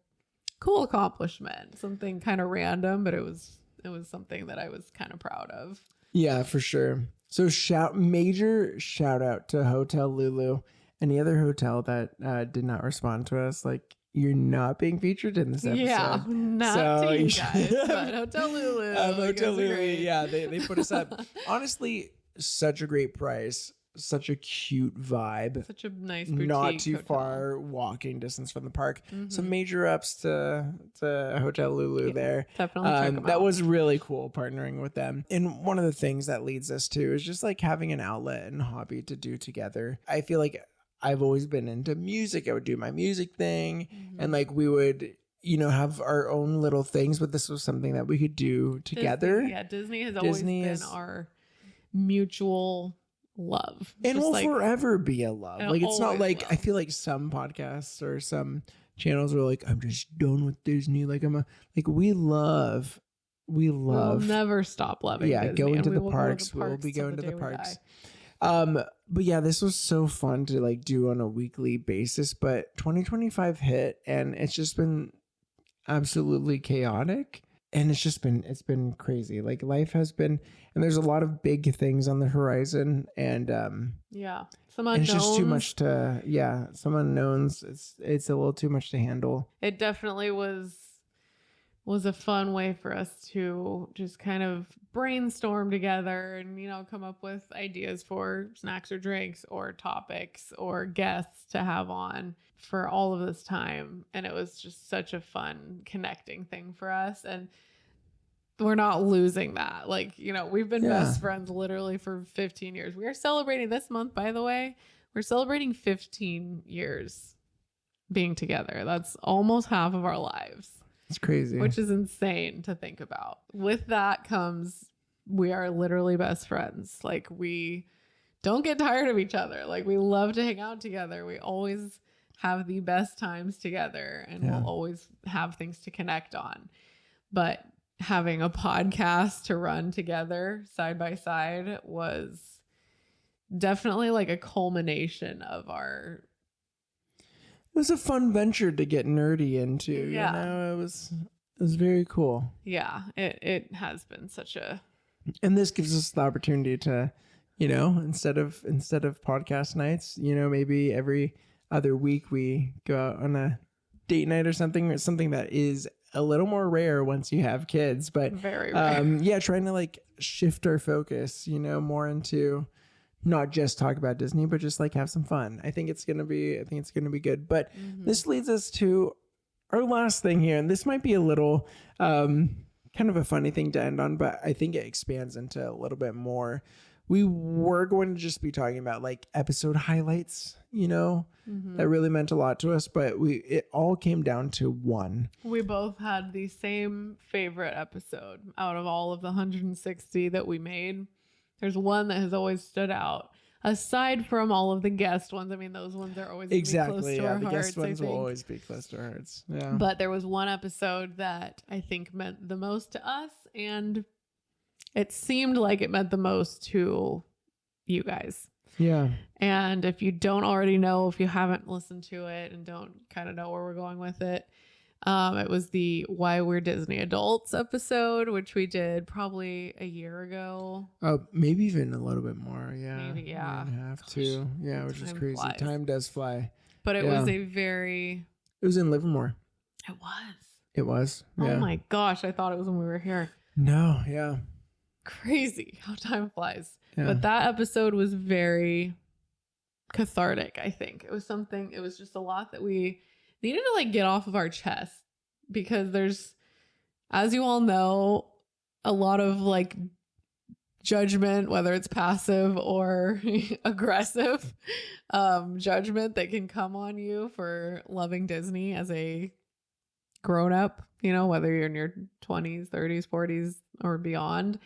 accomplishment, something kind of random, but it was something that I was kind of proud of. Yeah, for sure. So major shout out to Hotel Lulu. Any other hotel that did not respond to us, like you're not being featured in this episode. Yeah, not to you guys, but Hotel Lulu. Hotel Lulu, yeah, they put us up. Honestly, such a great price. Such a cute vibe. Such a nice boutique not too hotel. far walking distance from the park. So major ups to Hotel Lulu there. Definitely check them that out. was really cool partnering with them. And one of the things that leads us to is just like having an outlet and hobby to do together. I feel like I've always been into music. I would do my music thing and like we would have our own little things, but this was something that we could do together. Disney has always been our mutual love. And will forever be a love. Like it's not like I feel like some podcasts or some channels are like, I'm just done with Disney. Like we love we'll never stop loving Disney. Going to the parks. We'll be going to the parks. But yeah, this was so fun to like do on a weekly basis, but 2025 hit and it's just been absolutely chaotic. And it's been crazy. Like life has been, and there's a lot of big things on the horizon, and some unknowns. It's just too much to some unknowns. It's a little too much to handle. It definitely was a fun way for us to just kind of brainstorm together and come up with ideas for snacks or drinks or topics or guests to have on for all of this time. And it was just such a fun connecting thing for us. And we're not losing that. Like, we've been best friends literally for 15 years. We are celebrating this month, by the way. We're celebrating 15 years being together. That's almost half of our lives. It's crazy. Which is insane to think about. With that comes, we are literally best friends. Like, we don't get tired of each other. Like, we love to hang out together. We always have the best times together and we'll always have things to connect on. but having a podcast to run together side by side was definitely like a culmination of our. It was a fun venture to get nerdy into. Yeah. You know, it was very cool. Yeah, it has been such a. And this gives us the opportunity to, you know, instead of podcast nights, you know, maybe every other week we go out on a date night or something that is a little more rare once you have kids, but very rare. Yeah, trying to like shift our focus, you know, more into not just talk about Disney, but just like have some fun. I think it's gonna be good. But this leads us to our last thing here, and this might be a little kind of a funny thing to end on, but I think it expands into a little bit more. We were going to just be talking about like episode highlights, you know, that really meant a lot to us, but it all came down to one. We both had the same favorite episode out of all of the 160 that we made. There's one that has always stood out. Aside from all of the guest ones, I mean, those ones are always exactly close to our the hearts. Guest ones will always be close to our hearts. Yeah. But there was one episode that I think meant the most to us, and it seemed like it meant the most to you guys. Yeah. And if you don't already know, if you haven't listened to it and don't kind of know where we're going with it, it was the Why We're Disney Adults episode, which we did probably a year ago. Oh, maybe even a little bit more. Yeah. Maybe, yeah. Have to. Yeah, which is crazy. Flies. Time does fly. But it was a very... It was in Livermore. It was. It was. Yeah. Oh my gosh. I thought it was when we were here. No. Yeah. Crazy how time flies. Yeah. But that episode was very cathartic, I think. It was just a lot that we needed to like get off of our chest, because there's, as you all know, a lot of like judgment, whether it's passive or aggressive judgment that can come on you for loving Disney as a grown up, you know, whether you're in your 20s, 30s, 40s or beyond.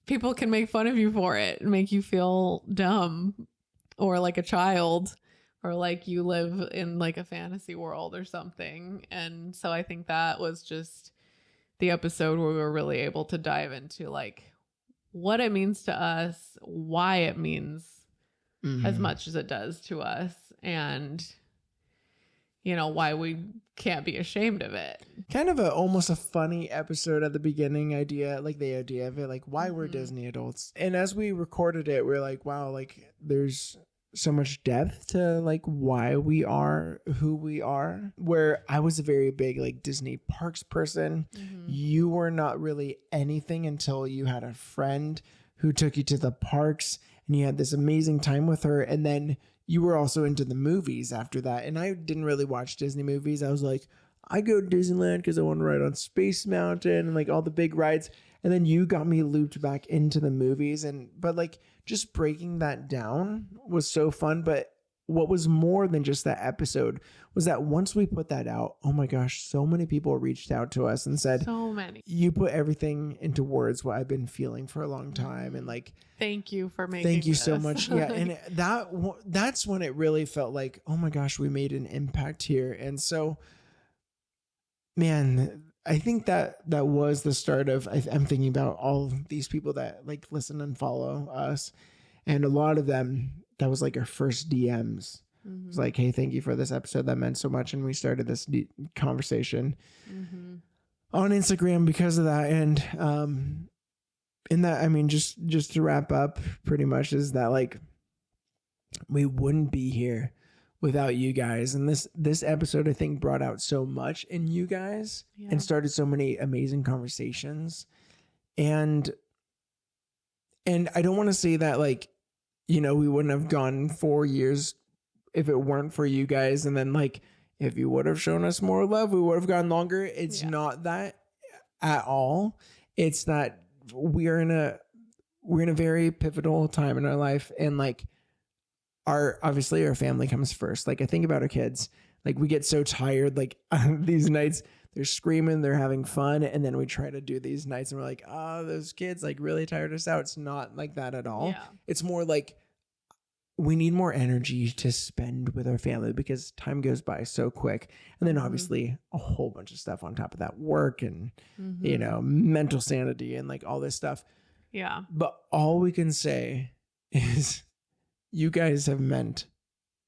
People can make fun of you for it and make you feel dumb or like a child, or like you live in like a fantasy world or something. And so I think that was just the episode where we were really able to dive into like what it means to us, why it means as much as it does to us, and you know, why we can't be ashamed of it. Kind of almost a funny episode at the beginning idea, like the idea of it, like why we're Disney adults. And as we recorded it, we're like, wow, like there's so much depth to like why we are who we are. Where I was a very big like Disney parks person. You were not really anything until you had a friend who took you to the parks and you had this amazing time with her. And then you were also into the movies after that. And I didn't really watch Disney movies. I was like, I go to Disneyland because I want to ride on Space Mountain and like all the big rides. And then you got me looped back into the movies. But like just breaking that down was so fun. But what was more than just that episode was that once we put that out, oh my gosh, so many people reached out to us and said, so many. You put everything into words, what I've been feeling for a long time. And like, thank you for making Thank you this. so much. Yeah. And that's when it really felt like, oh my gosh, we made an impact here. And so, man, I think that was the start of, I'm thinking about all these people that like listen and follow us. And a lot of them, that was like our first DMs. It was like, hey, thank you for this episode. That meant so much. And we started this conversation on Instagram because of that. And in that, I mean, just to wrap up pretty much is that like, we wouldn't be here without you guys. And this episode, I think, brought out so much in you guys and started so many amazing conversations. And I don't want to say that like, you know, we wouldn't have gone 4 years if it weren't for you guys. And then like, if you would have shown us more love, we would have gone longer. It's not that at all. It's that we're in a very pivotal time in our life. And like obviously our family comes first. Like I think about our kids, like we get so tired, like these nights they're screaming, they're having fun. And then we try to do these nights and we're like, oh, those kids like really tired us out. It's not like that at all. Yeah. It's more like we need more energy to spend with our family because time goes by so quick. And then obviously a whole bunch of stuff on top of that, work and, you know, mental sanity and like all this stuff. Yeah. But all we can say is you guys have meant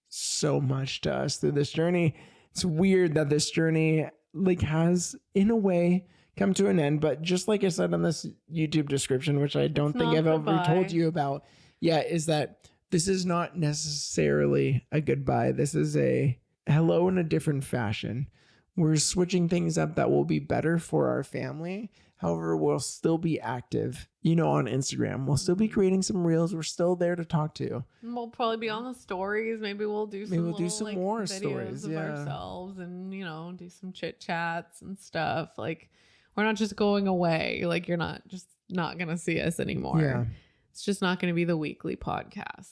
so much to us through this journey. It's weird that this journey like has in a way come to an end, but just like I said on this YouTube description, which I don't think I've ever told you about yet, is that this is not necessarily a goodbye. This is a hello in a different fashion. We're switching things up that will be better for our family. However, we'll still be active, you know, on Instagram. We'll still be creating some reels. We're still there to talk to. We'll probably be on the stories. Maybe we'll do some, like, more videos stories of ourselves and, you know, do some chit chats and stuff. Like, we're not just going away. Like, you're not going to see us anymore. Yeah. It's just not going to be the weekly podcasts.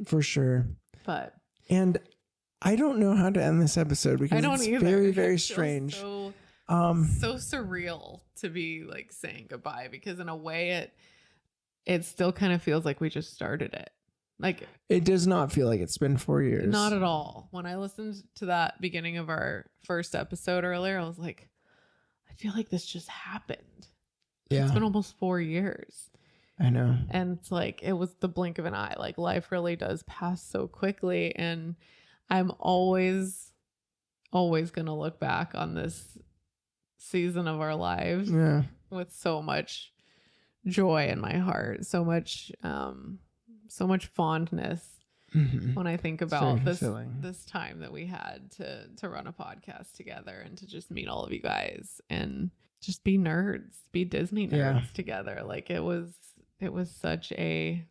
For sure. But. And I don't know how to end this episode because it's either. Very, very strange. So surreal to be like saying goodbye, because in a way it still kind of feels like we just started it. Like, it does not feel like it's been 4 years. Not at all. When I listened to that beginning of our first episode earlier, I was like, I feel like this just happened. Yeah. It's been almost 4 years. I know. And it's like, it was the blink of an eye. Like, life really does pass so quickly. And I'm always going to look back on this season of our lives with so much joy in my heart, so much fondness when I think about this time that we had to run a podcast together and to just meet all of you guys and just be nerds, be Disney nerds together. Like, it was such a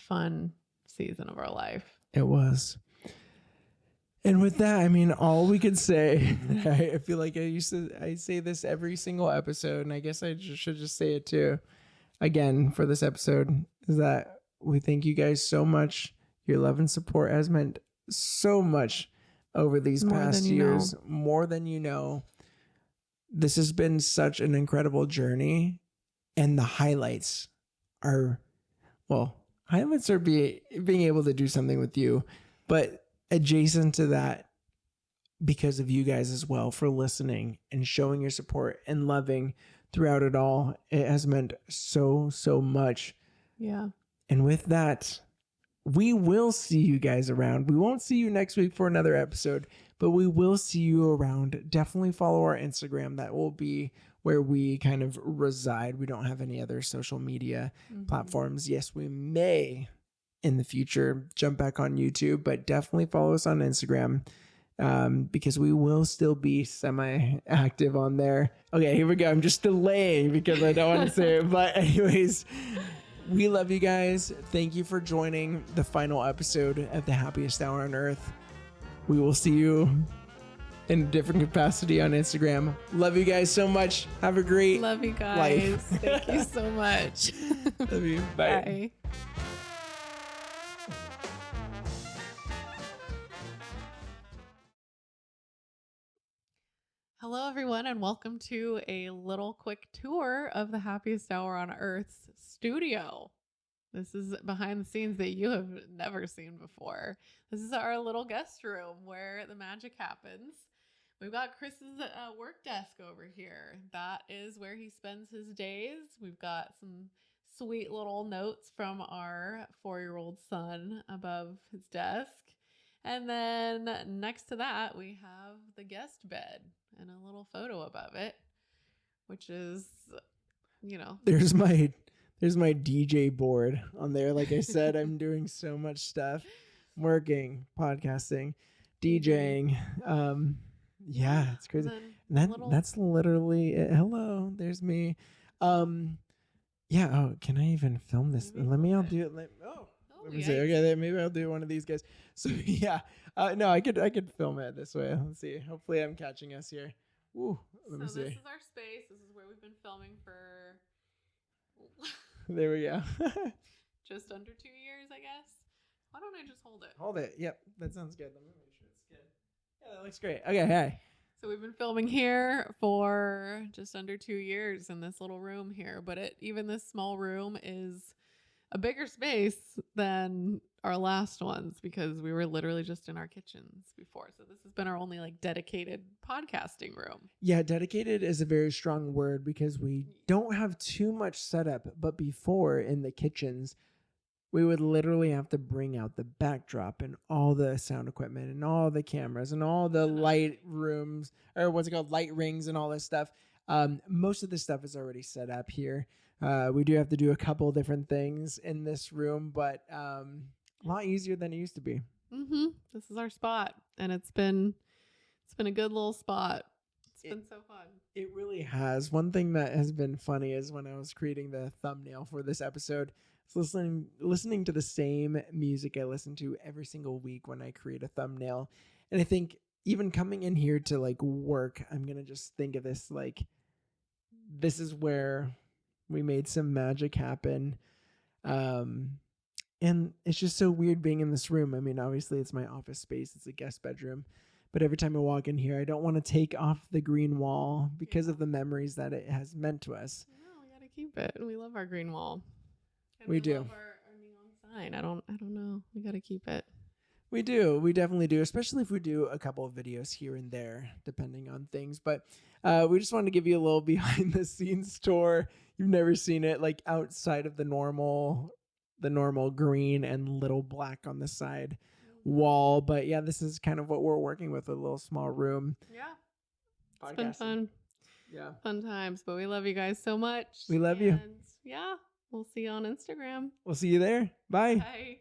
fun season of our life. It was. And with that, I mean, all we could say, I feel like I say this every single episode, and I guess I should just say it too, again, for this episode, is that we thank you guys so much. Your love and support has meant so much over these past years, more than you know. This has been such an incredible journey, and the highlights are being able to do something with you, but adjacent to that, because of you guys as well, for listening and showing your support and loving throughout it all. It has meant so much. Yeah. And with that, we will see you guys around. We won't see you next week for another episode, but we will see you around. Definitely follow our Instagram. That will be where we kind of reside. We don't have any other social media platforms. Yes, we may in the future jump back on YouTube, but definitely follow us on Instagram, because we will still be semi-active on there. Okay, here we go. I'm just delaying because I don't want to say it. But anyways, we love you guys. Thank you for joining the final episode of the Happiest Hour on Earth. We will see you in a different capacity on Instagram. Love you guys so much. Have a great Love you guys. Life. Thank you so much. Love you. Bye. Bye. Hello, everyone, and welcome to a little quick tour of the Happiest Hour on Earth's studio. This is behind the scenes that you have never seen before. This is our little guest room where the magic happens. We've got Chris's work desk over here. That is where he spends his days. We've got some sweet little notes from our 4-year-old son above his desk. And then next to that, we have the guest bed and a little photo above it, which is, you know. There's my DJ board on there. Like I said, I'm doing so much stuff. Working, podcasting, DJing. Yeah, it's crazy. That's literally it. Hello, there's me. Yeah, oh, can I even film this? Let me do it. Let me see. Okay, maybe I'll do one of these guys. So yeah, no, I could film it this way. Let's see. Hopefully, I'm catching us here. Ooh, let me see. This is our space. This is where we've been filming for. There we go. Just under 2 years, I guess. Why don't I just hold it? Hold it. Yep, that sounds good. Let me make sure it's good. Yeah, that looks great. Okay, hey. So we've been filming here for just under 2 years in this little room here, but even this small room is a bigger space than our last ones because we were literally just in our kitchens before. So this has been our only like dedicated podcasting room. Yeah, dedicated is a very strong word because we don't have too much setup. But before in the kitchens, we would literally have to bring out the backdrop and all the sound equipment and all the cameras and all the light rooms, or what's it called, light rings and all this stuff. Most of the stuff is already set up here. We do have to do a couple different things in this room, but a lot easier than it used to be. This is our spot, and it's been a good little spot. It's been so fun. It really has. One thing that has been funny is when I was creating the thumbnail for this episode, I was listening to the same music I listen to every single week when I create a thumbnail. And I think even coming in here to like work, I'm going to just think of this like, this is where we made some magic happen. And it's just so weird being in this room. I mean, obviously it's my office space. It's a guest bedroom. But every time I walk in here, I don't want to take off the green wall because of the memories that it has meant to us. No, we got to keep it. And we love our green wall. And we do. Love our neon sign. I don't know. We got to keep it. We do. We definitely do, especially if we do a couple of videos here and there, depending on things. But we just wanted to give you a little behind the scenes tour. You've never seen it, like outside of the normal green and little black on the side wall. But yeah, this is kind of what we're working with, a little small room. Yeah. It's been fun. Yeah. Fun times. But we love you guys so much. We love you. Yeah. We'll see you on Instagram. We'll see you there. Bye. Bye.